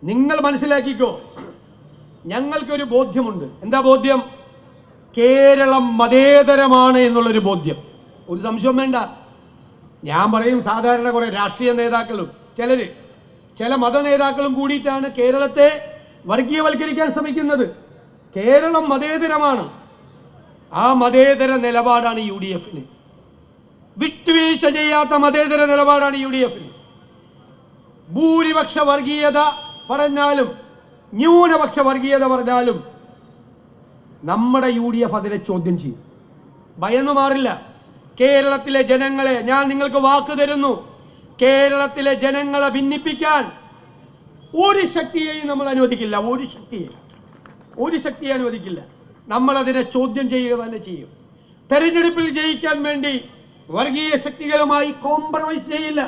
നിങ്ങൾ മനസ്സിലാക്കിക്കോ, ഞങ്ങൾക്കൊരു ബോധ്യമുണ്ട്. എന്താ ബോധ്യം? കേരളം മതേതരമാണ് എന്നുള്ളൊരു ബോധ്യം. ഒരു സംശയം വേണ്ട. ഞാൻ പറയും, സാധാരണ കുറെ രാഷ്ട്രീയ നേതാക്കളും ചില മത നേതാക്കളും കൂടിയിട്ടാണ് കേരളത്തെ വർഗീയവൽക്കരിക്കാൻ ശ്രമിക്കുന്നത്. കേരളം മതേതരമാണ്. ആ മതേതര നിലപാടാണ് UDF. വിട്ടുവീഴ്ച ചെയ്യാത്ത മതേതര നിലപാടാണ് UDF. ഭൂരിപക്ഷ വർഗീയത പറഞ്ഞാലും ന്യൂനപക്ഷ വർഗീയത പറഞ്ഞാലും നമ്മുടെ UDF അതിനെ ചോദ്യം ചെയ്യും. ഭയന്നു മാറില്ല. കേരളത്തിലെ ജനങ്ങളെ ഞാൻ നിങ്ങൾക്ക് വാക്ക് തരുന്നു, കേരളത്തിലെ ജനങ്ങളെ ഭിന്നിപ്പിക്കാൻ ഒരു ശക്തിയെയും നമ്മൾ അനുവദിക്കില്ല. ഒരു ശക്തിയെ അനുവദിക്കില്ല. നമ്മൾ അതിനെ ചോദ്യം ചെയ്യുക തന്നെ ചെയ്യും. തെരഞ്ഞെടുപ്പിൽ ജയിക്കാൻ വേണ്ടി വർഗീയ ശക്തികളുമായി കോംപ്രമൈസ് ചെയ്യില്ല.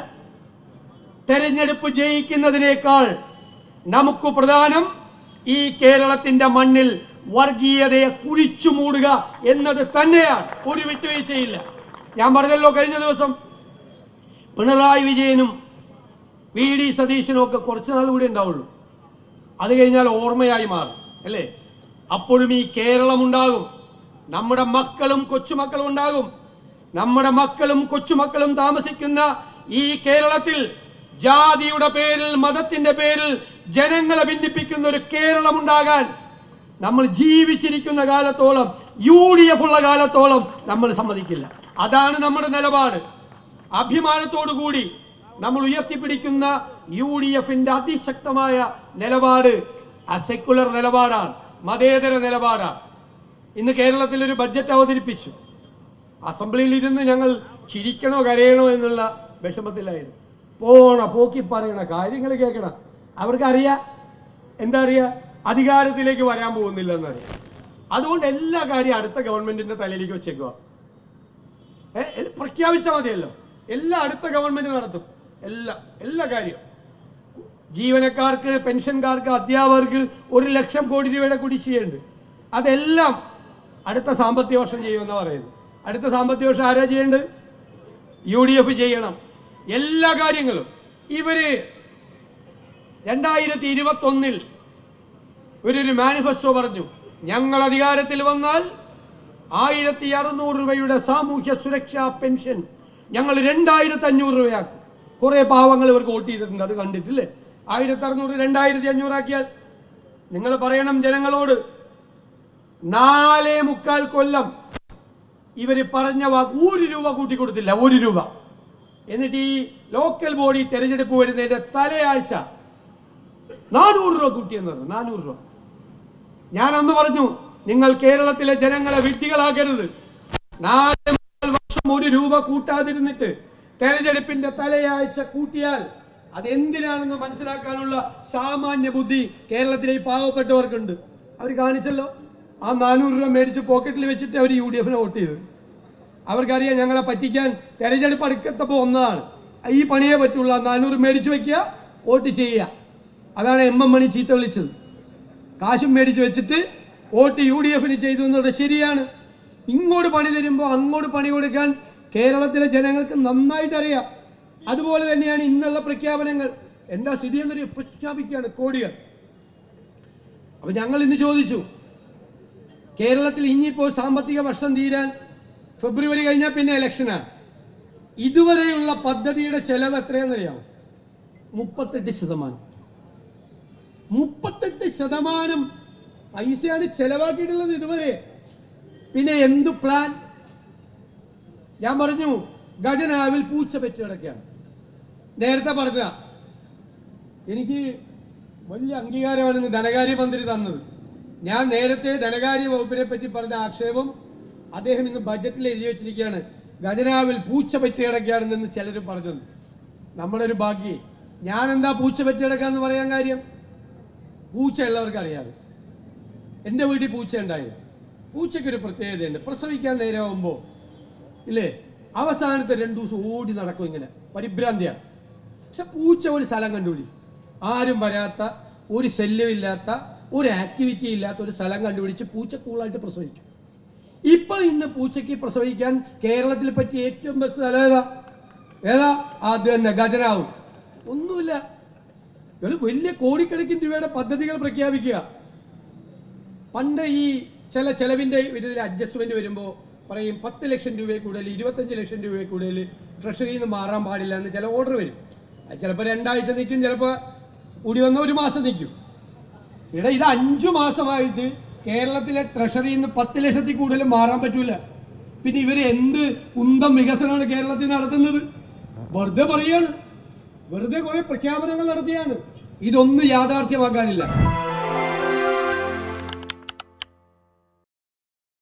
തെരഞ്ഞെടുപ്പ് ജയിക്കുന്നതിനേക്കാൾ നമുക്ക് പ്രധാനം ഈ കേരളത്തിന്റെ മണ്ണിൽ വർഗീയതയെ കുഴിച്ചു മൂടുക എന്നത് തന്നെയാണ്. ഒരു വിട്ടുവീഴ്ചയില്ല. ഞാൻ പറഞ്ഞല്ലോ, കഴിഞ്ഞ ദിവസം പിണറായി വിജയനും VD സതീശനും ഒക്കെ കുറച്ചു നാൾ കൂടി ഉണ്ടാവുള്ളൂ. അത് കഴിഞ്ഞാൽ ഓർമ്മയായി മാറും, അല്ലേ? അപ്പോഴും ഈ കേരളം ഉണ്ടാകും. നമ്മുടെ മക്കളും കൊച്ചുമക്കളും ഉണ്ടാകും. നമ്മുടെ മക്കളും കൊച്ചുമക്കളും താമസിക്കുന്ന ഈ കേരളത്തിൽ ജാതിയുടെ പേരിൽ, മതത്തിന്റെ പേരിൽ ജനങ്ങളെ ഭിന്നിപ്പിക്കുന്ന ഒരു കേരളം ഉണ്ടാകാൻ നമ്മൾ ജീവിച്ചിരിക്കുന്ന കാലത്തോളം, UDF ഉള്ള കാലത്തോളം നമ്മൾ സമ്മതിക്കില്ല. അതാണ് നമ്മുടെ നിലപാട്. അഭിമാനത്തോടു കൂടി നമ്മൾ ഉയർത്തിപ്പിടിക്കുന്ന UDFന്റെ അതിശക്തമായ നിലപാട് സെക്കുലർ നിലപാടാണ്, മതേതര നിലപാടാണ്. ഇന്ന് കേരളത്തിൽ ഒരു ബഡ്ജറ്റ് അവതരിപ്പിച്ചു. അസംബ്ലിയിൽ ഇരുന്ന് ഞങ്ങൾ ചിരിക്കണോ കരയണോ എന്നുള്ള വിഷമത്തിലായിരുന്നു. പോക്കി പറയണ കാര്യങ്ങൾ കേൾക്കണം. അവർക്കറിയാം, എന്താ അറിയാ, അധികാരത്തിലേക്ക് വരാൻ പോകുന്നില്ല എന്നറിയാം. അതുകൊണ്ട് എല്ലാ കാര്യം അടുത്ത ഗവൺമെന്റിന്റെ തലയിലേക്ക് വെച്ചേക്കുക. പ്രഖ്യാപിച്ചാൽ മതിയല്ലോ. എല്ലാം അടുത്ത ഗവൺമെന്റ് നടത്തും. എല്ലാ കാര്യവും. ജീവനക്കാർക്ക്, പെൻഷൻകാർക്ക്, അധ്യാപകർക്ക് 1 ലക്ഷം കോടി രൂപയുടെ കുടിശ്ശികയുണ്ട്. അതെല്ലാം അടുത്ത സാമ്പത്തിക വർഷം ചെയ്യുമെന്ന് പറയുന്നത്. അടുത്ത സാമ്പത്തിക വർഷം ആരാ ചെയ്യേണ്ടത്? UDF ചെയ്യണം എല്ലാ കാര്യങ്ങളും. ഇവര് 2021 ഒരു മാനിഫെസ്റ്റോ പറഞ്ഞു, ഞങ്ങൾ അധികാരത്തിൽ വന്നാൽ 1600 രൂപയുടെ സാമൂഹ്യ സുരക്ഷാ പെൻഷൻ ഞങ്ങൾ 2500 രൂപയാക്കും. കുറെ പാവങ്ങൾ ഇവർക്ക് വോട്ട് ചെയ്തിട്ടുണ്ട്, അത് കണ്ടിട്ടില്ലേ? 1600 2500 ആക്കിയാൽ നിങ്ങൾ പറയണം ജനങ്ങളോട്, 4.25 കൊല്ലം ഇവര് പറഞ്ഞ വാക്ക് 1 രൂപ കൂട്ടിക്കൊടുത്തില്ല. 1 രൂപ. എന്നിട്ട് ഈ ലോക്കൽ ബോഡി തെരഞ്ഞെടുപ്പ് വരുന്നതിന്റെ തലയാഴ്ച 400 രൂപ കൂട്ടിയെന്ന് പറഞ്ഞു. 400 രൂപ. ഞാൻ അന്ന് പറഞ്ഞു, നിങ്ങൾ കേരളത്തിലെ ജനങ്ങളെ വിഡ്ഢികളാക്കരുത്. 4 വർഷം 1 രൂപ കൂട്ടാതിരുന്നിട്ട് തെരഞ്ഞെടുപ്പിന്റെ തലയാഴ്ച കൂട്ടിയാൽ അതെന്തിനാണെന്ന് മനസ്സിലാക്കാനുള്ള സാമാന്യ ബുദ്ധി കേരളത്തിലെ ഈ പാവപ്പെട്ടവർക്കുണ്ട്. അവർ കാണിച്ചല്ലോ. ആ 400 രൂപ മേടിച്ച് പോക്കറ്റിൽ വെച്ചിട്ട് അവർ UDFനെ വോട്ട് ചെയ്തു. അവർക്കറിയാം ഞങ്ങളെ പറ്റിക്കാൻ തെരഞ്ഞെടുപ്പ് അടുക്കത്തപ്പോൾ ഒന്നതാണ്, ഈ പണിയെ പറ്റുള്ള 400 മേടിച്ചു വെക്കുക, വോട്ട് ചെയ്യുക. അതാണ് MM മണി ചീത്ത വിളിച്ചത്. കാശും മേടിച്ചു വെച്ചിട്ട് വോട്ട് UDFന് ചെയ്തു എന്നുള്ളത് ശരിയാണ്. ഇങ്ങോട്ട് പണി തരുമ്പോൾ അങ്ങോട്ട് പണി കൊടുക്കാൻ കേരളത്തിലെ ജനങ്ങൾക്ക് നന്നായിട്ട് അറിയാം. അതുപോലെ തന്നെയാണ് ഇന്നുള്ള പ്രഖ്യാപനങ്ങൾ. എന്താ സ്ഥിതി എന്നൊരു പ്രഖ്യാപിക്കുകയാണ് കോടികൾ. അപ്പൊ ഞങ്ങൾ ഇന്ന് ചോദിച്ചു, കേരളത്തിൽ ഇനിയിപ്പോൾ സാമ്പത്തിക വർഷം തീരാൻ ഫെബ്രുവരി കഴിഞ്ഞാൽ പിന്നെ ഇലക്ഷനാണ്. ഇതുവരെയുള്ള പദ്ധതിയുടെ ചെലവ് എത്രയാണെന്നറിയാമോ? 38%. 38% പൈസയാണ് ചെലവാക്കിയിട്ടുള്ളത് ഇതുവരെ. പിന്നെ എന്ത് പ്ലാൻ? ഞാൻ പറഞ്ഞു, ഖജനാവിൽ പൂച്ച പെറ്റ് കിടക്കുകയാണ്. നേരത്തെ പറഞ്ഞ എനിക്ക് വലിയ അംഗീകാരമാണ് ധനകാര്യമന്ത്രി തന്നത്. ഞാൻ നേരത്തെ ധനകാര്യ വകുപ്പിനെ പറ്റി പറഞ്ഞ ആക്ഷേപം അദ്ദേഹം ഇന്ന് ബഡ്ജറ്റിൽ എഴുതി വെച്ചിരിക്കുകയാണ്. ഖജനാവിൽ പൂച്ച പെറ്റ് കിടക്കുകയാണെന്ന് ചിലർ പറഞ്ഞത്. നമ്മുടെ ഒരു ഭാഗ്യം. ഞാൻ എന്താ പൂച്ച പെറ്റ് കിടക്കാന്ന് പറയാൻ കാര്യം? പൂച്ച ഉള്ളവർക്ക് അറിയാതെ. എൻ്റെ വീട്ടിൽ പൂച്ച ഉണ്ടായിരുന്നു. പൂച്ചയ്ക്കൊരു പ്രത്യേകതയുണ്ട്. പ്രസവിക്കാൻ നേരമാകുമ്പോൾ ഇല്ലേ, അവസാനത്തെ 2 ദിവസം ഓടി നടക്കും, ഇങ്ങനെ പരിഭ്രാന്തിയാണ്. പക്ഷെ പൂച്ച ഒരു സ്ഥലം കണ്ടുപിടിക്കും. ആരും വരാത്ത, ഒരു ശല്യമില്ലാത്ത, ഒരു ആക്ടിവിറ്റി ഇല്ലാത്ത ഒരു സ്ഥലം കണ്ടുപിടിച്ച് പൂച്ച കൂളായിട്ട് പ്രസവിക്കും. ഇന്ന് പൂച്ചയ്ക്ക് പ്രസവിക്കാൻ കേരളത്തിൽ പറ്റിയ ഏറ്റവും ബെസ്റ്റ് സ്ഥലം ഏതാ? അത് തന്നെ, ഖജനാവ്. ഒന്നുമില്ല. ഇവർ വലിയ കോടിക്കണക്കിന് രൂപയുടെ പദ്ധതികൾ പ്രഖ്യാപിക്കുക. പണ്ട് ഈ ചില ചെലവിന്റെ ഇതിൽ അഡ്ജസ്റ്റ്മെന്റ് വരുമ്പോൾ പറയും 10 ലക്ഷം രൂപയിൽ കൂടുതൽ 25 ലക്ഷം രൂപയിൽ കൂടുതൽ ട്രഷറിയിൽ നിന്ന് മാറാൻ പാടില്ല എന്ന് ചില ഓർഡർ വരും. അത് ചിലപ്പോൾ 2 ആഴ്ച നിൽക്കും, ചിലപ്പോൾ കൂടി വന്ന 1 മാസം നിൽക്കും. ഇത് 5 മാസമായിട്ട് കേരളത്തിലെ ട്രഷറിയിൽ നിന്ന് 10 ലക്ഷത്തിൽ കൂടുതൽ മാറാൻ പറ്റൂല. പിന്നെ ഇവര് എന്ത് കുന്തം വികസനമാണ് കേരളത്തിൽ നടത്തുന്നത്? വെറുതെ പറയാണ്, വെറുതെ കുറെ പ്രഖ്യാപനങ്ങൾ നടത്തിയാണ്. ഇതൊന്നും യാഥാർത്ഥ്യമാക്കാനില്ല.